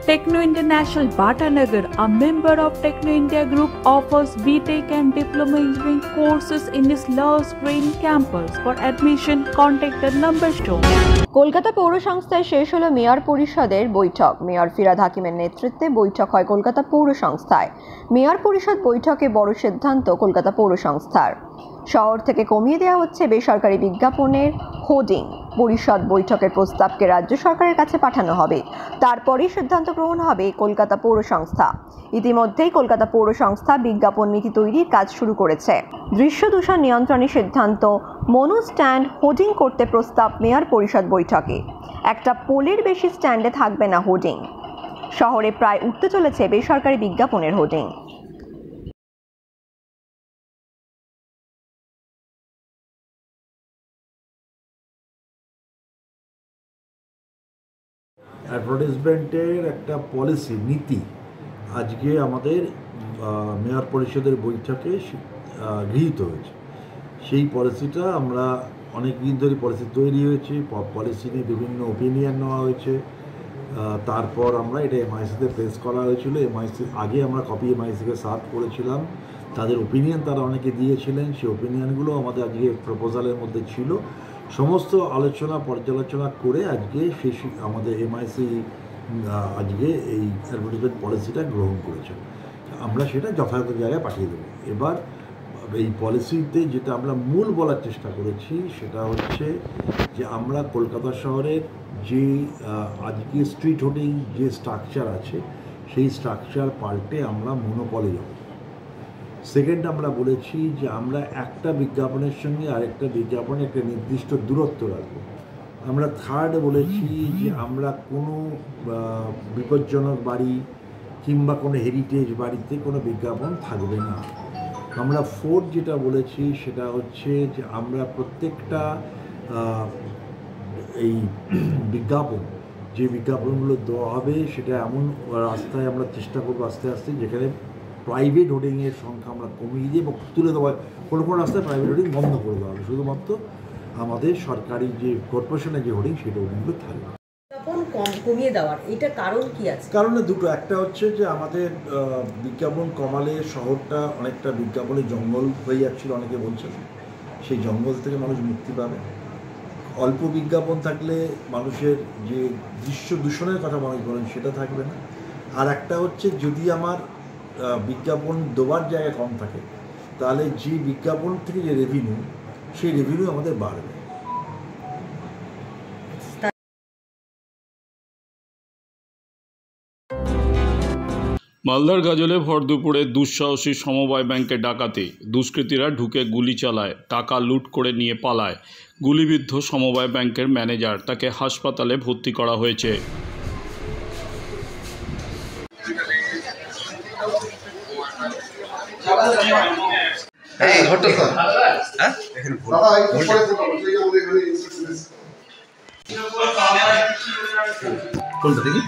Techno International Bhatanagar, a member of Techno India Group, offers BTech and Diploma Engineering courses in its Lord's Green campus. For admission, contact the number shown. Kolkata পৌর সংস্থায় শেষ হলো mayor পরিষদের বৈঠক। Mayor Firhad হাকিমের নেতৃত্বে বৈঠক হয় কলকাতা পৌর সংস্থায়। মেয়র পরিষদ বৈঠকে বড় সিদ্ধান্ত কলকাতা পৌর সংস্থার। শহর থেকে কমিয়ে দেওয়া হচ্ছে বেসরকারি বিজ্ঞাপনের হোর্ডিং। পরিষদ বৈঠকের প্রস্তাবকে রাজ্য সরকারের কাছে পাঠানো হবে, তারপরেই সিদ্ধান্ত গ্রহণ হবে কলকাতা পৌর সংস্থা। ইতিমধ্যেই কলকাতা পৌর সংস্থা বিজ্ঞাপন নীতি তৈরির কাজ শুরু করেছে। দৃশ্য দূষণ নিয়ন্ত্রণের সিদ্ধান্ত, মনো স্ট্যান্ড হোর্ডিং করতে প্রস্তাব মেয়র পরিষদ বৈঠকে। একটা পোলের বেশি স্ট্যান্ডে থাকবে না হোর্ডিং। শহরে প্রায় উঠতে চলেছে বেসরকারি বিজ্ঞাপনের হোর্ডিং। অ্যাডভার্টাইজমেন্টের একটা পলিসি নীতি আজকে আমাদের মেয়র পরিষদের বৈঠকে গৃহীত হয়েছে। সেই পলিসিটা আমরা অনেক দিন ধরে পলিসি তৈরি হয়েছে, পলিসি নিয়ে বিভিন্ন ওপিনিয়ন নেওয়া হয়েছে। তারপর আমরা এটা এমআইসিতে প্লেস করা হয়েছিল। এমআইসি আগে আমরা কপি এমআইসিকে সার্ভ করেছিলাম, তাদের ওপিনিয়ন তারা অনেকে দিয়েছিলেন। সেই ওপিনিয়নগুলো আমাদের আজকে প্রপোজালের মধ্যে ছিল। সমস্ত আলোচনা পর্যালোচনা করে আজকে আমাদের এমআইসি আজকে এই অ্যাডভার্টাইজমেন্ট পলিসিটা গ্রহণ করেছে। আমরা সেটা যথাযথ জায়গায় পাঠিয়ে দেবো। এবার এই পলিসিতে যেটা আমরা মূল বলার চেষ্টা করেছি সেটা হচ্ছে যে আমরা কলকাতা শহরের যে আজকে স্ট্রিট হোর্ডিং যে স্ট্রাকচার আছে সেই স্ট্রাকচার পাল্টে আমরা মনোপলে যাব। সেকেন্ড, আমরা বলেছি যে আমরা একটা বিজ্ঞাপনের সঙ্গে আরেকটা বিজ্ঞাপনে একটা নির্দিষ্ট দূরত্ব রাখবো। আমরা থার্ড বলেছি যে আমরা কোনো বিপজ্জনক বাড়ি কিংবা কোনো হেরিটেজ বাড়িতে কোনো বিজ্ঞাপন থাকবে না। আমরা ফোর্থ যেটা বলেছি সেটা হচ্ছে যে আমরা প্রত্যেকটা এই বিজ্ঞাপন যে বিজ্ঞাপনগুলো দেওয়া হবে সেটা এমন রাস্তায় আমরা চেষ্টা করবো আস্তে আস্তে যেখানে প্রাইভেট হোর্ডিংয়ের সংখ্যা আমরা কমিয়ে দিয়ে বা তুলে দেওয়া, কোনো কোনো রাস্তায় প্রাইভেট হোর্ডিং বন্ধ করে দেওয়া হবে। শুধুমাত্র আমাদের সরকারি যে কর্পোরেশনের যে হোর্ডিং সেটা হোর্ডিংগুলো থাকবে। কমিয়ে দেওয়ার এটা কারণ কি আছে? কারণে দুটো, একটা হচ্ছে যে আমাদের বিজ্ঞাপন কমালে শহরটা অনেকটা বিজ্ঞাপনে জঙ্গল হয়ে যাচ্ছিল, অনেকে বলছেন। সেই জঙ্গল থেকে মানুষ মুক্তি পাবে। অল্প বিজ্ঞাপন থাকলে মানুষের যে দৃশ্য দূষণের কথা মানুষ বলেন সেটা থাকবে না। আর একটা হচ্ছে যদি আমার বিজ্ঞাপন দেওয়ার জায়গা কম থাকে তাহলে যে বিজ্ঞাপন থেকে যে রেভিনিউ সেই রেভিনিউ আমাদের বাড়বে। মালদার গাজলে ভর দুপুরে দুঃসাহসী সমবায় ব্যাংকে ডাকাতি। দুষ্কৃতীরা ঢুকে গুলি চালায়, টাকা লুট করে নিয়ে পালায়। গুলিবিদ্ধ সমবায় ব্যাংকের ম্যানেজার, তাকে হাসপাতালে ভর্তি করা হয়েছে। কোনটা দেখি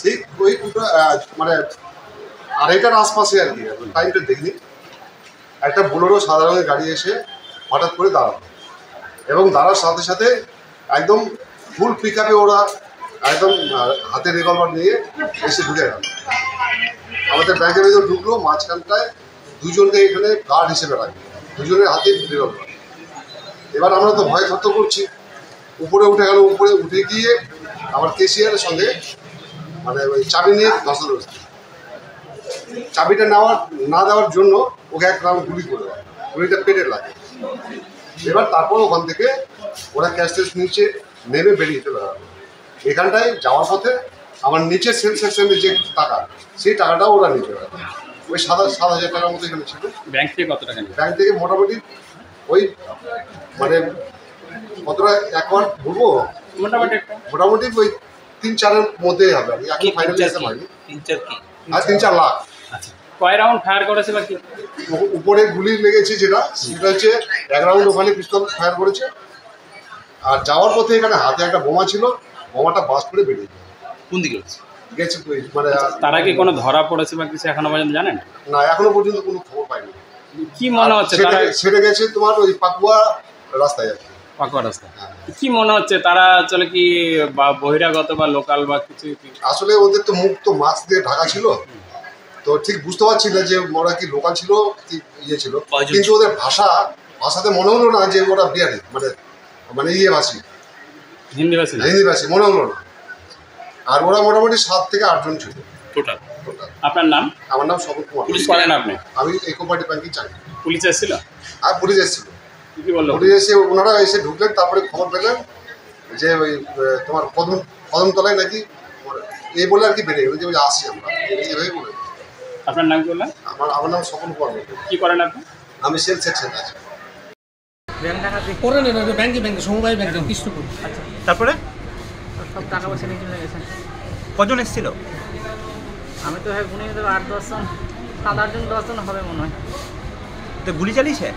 ঠিক ওই মানে আড়াইটার আশপাশে আর কি, টাইমটা দেখিনি। একটা বোলেরো সাদা রঙের গাড়ি এসে হঠাৎ করে দাঁড়ালো এবং দাঁড়ার সাথে সাথে একদম ফুল পিক আপে ওরা একদম হাতে রিভলভার নিয়ে এসে ঢুকে গেল। আমাদের ব্যাংকের ভিতরে ঢুকলো, মাঝখানটায় দুজনকে এখানে গার্ড হিসেবে রাখবে, দুজনের হাতে রিভলভার। এবার আমরা তো ভয় থরথর করছি। উপরে উঠে গেল, উপরে উঠে গিয়ে আমার কেশিয়ারের সঙ্গে মানে ওই চাবি নিয়ে ধসালো। চাবিটা না দেওয়ার জন্য ওকে এক রাউন্ড গুলি করে দেয়, গুলিটা পেটে লাগে। এবার তারপর ওখান থেকে ওরা ক্যাশ ট্যাশ নিচে নেমে বেরিয়ে চলে গেল। এখানটায় যাওয়ার পথে আমার নিচের সেল সেকশনের যে টাকা সেই টাকাটাও ওরা নিচে গেল। ওই 7,000 টাকার মতো এখানে ছিল। ব্যাংক থেকে কত টাকা? ব্যাংক থেকে মোটামুটি ওই মানে কতটা অ্যাকাউন্ট বলবো, মোটামুটি ওই 3-4-এর মধ্যেই হবে। আমি এখন ফাইনাল হিসাব হয়নি। 3-4 লাখ। কয় রাউন্ড ফায়ার করেছে বা কি? উপরে গুলি লেগেছে যেটা, সেটা হচ্ছে 1 রাউন্ড ওখানে পিস্তল ফায়ার করেছে। আর যাওয়ার পথে এখানে হাতে একটা বোমা ছিল, বোমাটা বাস্ট করে বেরিয়ে যায়। কোন দিকে গেছে মানে তারা কি কোনো ধরা পড়েছে বা কিছু এখনো পর্যন্ত জানেন? না, এখনো পর্যন্ত কোনো খবর পাইনি। কি মনে হচ্ছে সেটা গেছে তোমার ওই পাকুয়া রাস্তায় আছে। পাকা রাস্তা। হ্যাঁ। কি মনে হচ্ছে তারা চলে কি বা বহিরাগত বা লোকাল বা কিছু? আসলে ওদের তো মুখ তো মাস্ক দিয়ে ঢাকা ছিল, তো ঠিক বুঝতে পারছি না যে ওরা কি লোকাল ছিল কি ইয়ে ছিল, কিন্তু ওদের ভাষাতে মনে হলো না যে ওরা বিহারি, মানে ইয়ে ভাষী, হিন্দি ভাষী হিন্দি ভাষী মনে হলো না। আর ওরা মোটামুটি 7 থেকে 8 জন ছিল টোটাল। আপনার নাম? আমার নাম স্বপন কুমার। পুলিশ করেন আপনি? আমি ইকো পার্টি ব্যাংকে চাকরি। পুলিশ এসেছিল? আর পুলিশ এসেছিল। কি বললো? পুলিশ এসে ওনারা এসে ঢুকলেন, তারপরে খবর পেলেন যে ওই তোমার কদমতলায় নাকি এই বলে আর কি বেরিয়ে গেল যে ওই আসছি আমরা, এইভাবে বলে। আপনার নাম কি বললেন? আমার নাম স্বপন কুমার। কি করেন আপনি? আমি সেলস সেকশন আছি। তারপরে সব টাকা পয়সা নিয়ে চলে গেছেন। কজন এসেছিল? আমি তো ভাই গুনে দেবো 8-10 জন, 7-8 জন 10 জন হবে মনে হয়। তো গুলি চালিয়েছে?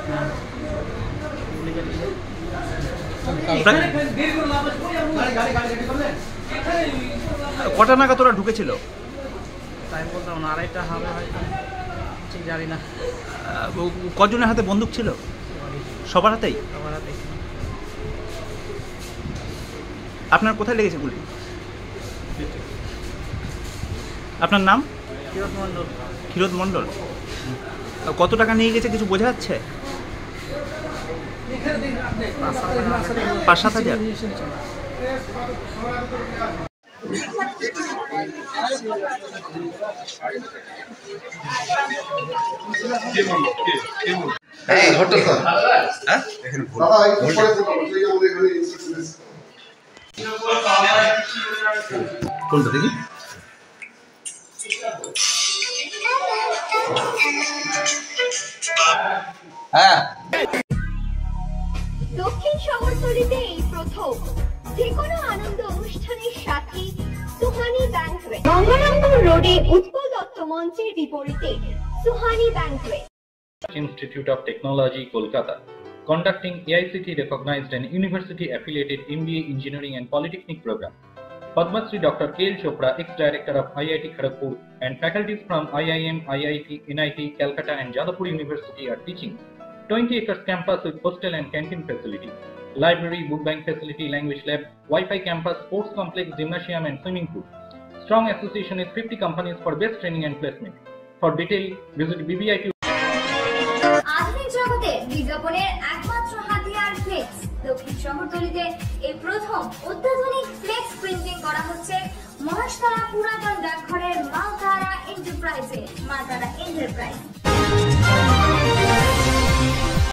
হ্যাঁ, গুলি চালিয়েছে। কটা নাগাদ ওরা ঢুকেছিল? তাই বলতাম না, 2:30টা হবে হয়তো, ঠিক জানি না। কজনের হাতে বন্দুক ছিল? সবার হাতেই? সবার হাতে। আপনার কোথায় লেগেছে গুলি? আপনার নাম? ক্ষীরোদ মণ্ডল। ক্ষীরোদ মণ্ডল। কত টাকা নিয়ে গেছে কিছু বোঝা যাচ্ছে? 5-7 হাজার। হ্যাঁ ঘটনা হ্যাঁ দেখেন দাদা একটু পরে সেই আমাদের এখানে ইনস্ট্রাকশন বলতে দেখি। হ্যাঁ দক্ষিণ শহরতলিতে এই প্রথম যে কোনো আনন্দ অনুষ্ঠানের সাথে সুহানি ব্যাংকুয়েট, গঙ্গারামপুর রোডে উৎপল দত্ত মঞ্চের বিপরীতে Suhani banquet. Institute of Technology, Kolkata, conducting AICT recognized and university affiliated MBA Engineering and Polytechnic program. Padma Shri Dr. K.L. Chopra, ex-director of IIT Kharagpur, and faculties from IIM, IIT, NIT, Calcutta and Jadavpur University are teaching. 20 acres campus with hostel and canteen facility, library, book bank facility, language lab, Wi-Fi campus, sports complex, gymnasium and swimming pool. Strong association with 50 companies for best training and placement. For detail, visit BBIQ. আধুনিক জগতে বিজ্ঞাপনের একমাত্র হাতিয়ার flakes. দক্ষিণ শহরতলিতে এই প্রথম অত্যাধুনিক flakes printing করা হচ্ছে মহেশতলা পুরাতন ডাকঘরের মা তারা এন্টারপ্রাইজে।